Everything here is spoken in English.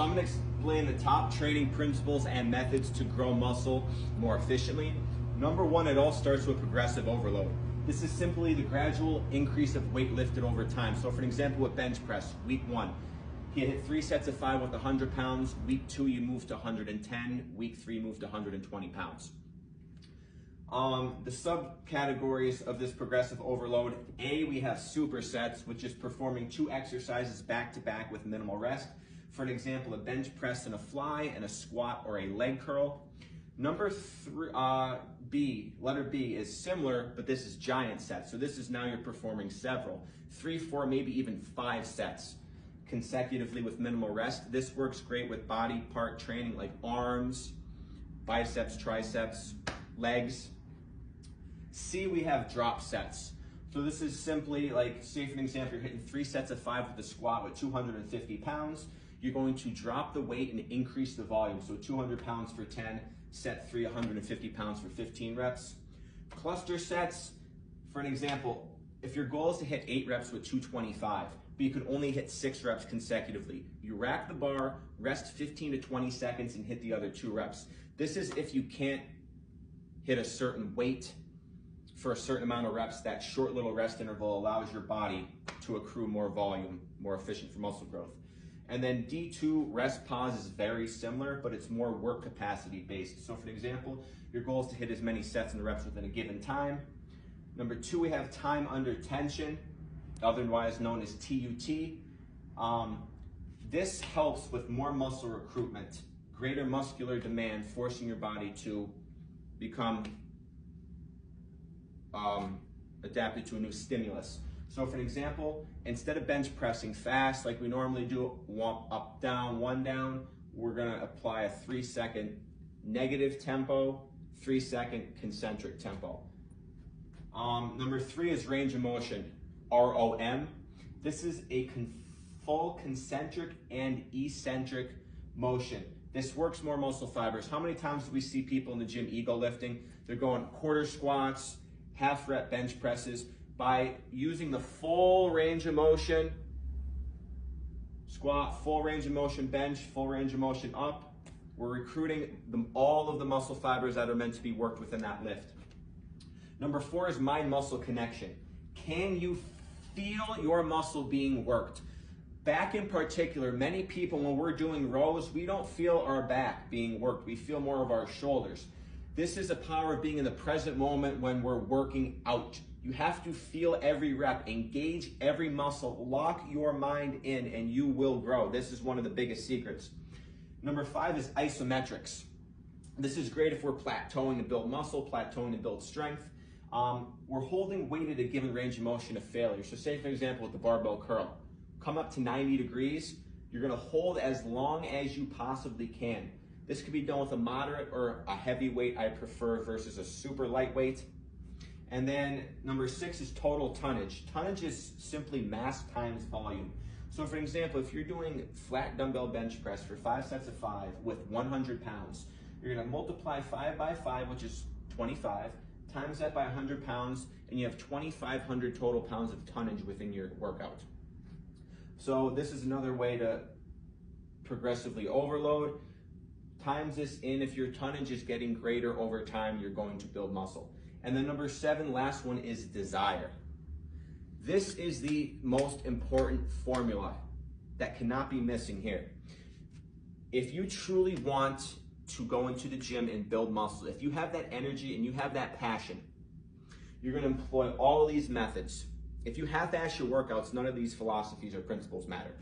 So I'm going to explain the top training principles and methods to grow muscle more efficiently. Number one, it all starts with progressive overload. This is simply the gradual increase of weight lifted over time. So for an example with bench press, week 1, you hit 3 sets of 5 with 100 pounds. Week 2, you move to 110. Week 3, move to 120 pounds. The subcategories of this progressive overload, A, we have supersets, which is performing 2 exercises back to back with minimal rest. For an example, a bench press and a fly, and a squat or a leg curl. Number 3, letter B is similar, but this is giant sets. So this is now you're performing several, 3, 4, maybe even 5 sets consecutively with minimal rest. This works great with body part training like arms, biceps, triceps, legs. C, we have drop sets. So this is simply like, say for an example, you're hitting 3 sets of 5 with a squat with 250 pounds. You're going to drop the weight and increase the volume. So 200 pounds for 10, set 3, 150 pounds for 15 reps. Cluster sets, for an example, if your goal is to hit 8 reps with 225, but you can only hit 6 reps consecutively, you rack the bar, rest 15 to 20 seconds, and hit the other 2 reps. This is if you can't hit a certain weight for a certain amount of reps. That short little rest interval allows your body to accrue more volume, more efficient for muscle growth. And then D2, rest pause, is very similar, but it's more work capacity based. So for an example, your goal is to hit as many sets and reps within a given time. Number 2, we have time under tension, otherwise known as TUT. This helps with more muscle recruitment, greater muscular demand, forcing your body to become adapted to a new stimulus. So for an example, instead of bench pressing fast like we normally do, 1 up, down, 1 down, we're gonna apply a 3-second negative tempo, 3-second concentric tempo. Number 3 is range of motion, ROM. This is a full concentric and eccentric motion. This works more muscle fibers. How many times do we see people in the gym ego lifting? They're going quarter squats, half rep bench presses. By using the full range of motion, squat, full range of motion bench, full range of motion up, we're recruiting all of the muscle fibers that are meant to be worked within that lift. Number 4 is mind-muscle connection. Can you feel your muscle being worked? Back in particular, many people, when we're doing rows, we don't feel our back being worked. We feel more of our shoulders. This is the power of being in the present moment when we're working out. You have to feel every rep, engage every muscle, lock your mind in, and you will grow. This is one of the biggest secrets. Number 5 is isometrics. This is great if we're plateauing to build muscle, plateauing to build strength. We're holding weight at a given range of motion of failure. So say for example with the barbell curl, come up to 90 degrees, you're gonna hold as long as you possibly can. This could be done with a moderate or a heavy weight, I prefer, versus a super lightweight. And then number 6 is total tonnage. Tonnage is simply mass times volume. So for example, if you're doing flat dumbbell bench press for 5 sets of 5 with 100 pounds, you're gonna multiply 5 by 5, which is 25, times that by 100 pounds, and you have 2,500 total pounds of tonnage within your workout. So this is another way to progressively overload. Times this in, if your tonnage is getting greater over time, you're going to build muscle. And then number 7, last one, is desire. This is the most important formula that cannot be missing here. If you truly want to go into the gym and build muscle, if you have that energy and you have that passion, you're gonna employ all of these methods. If you half-ass your workouts, none of these philosophies or principles matter.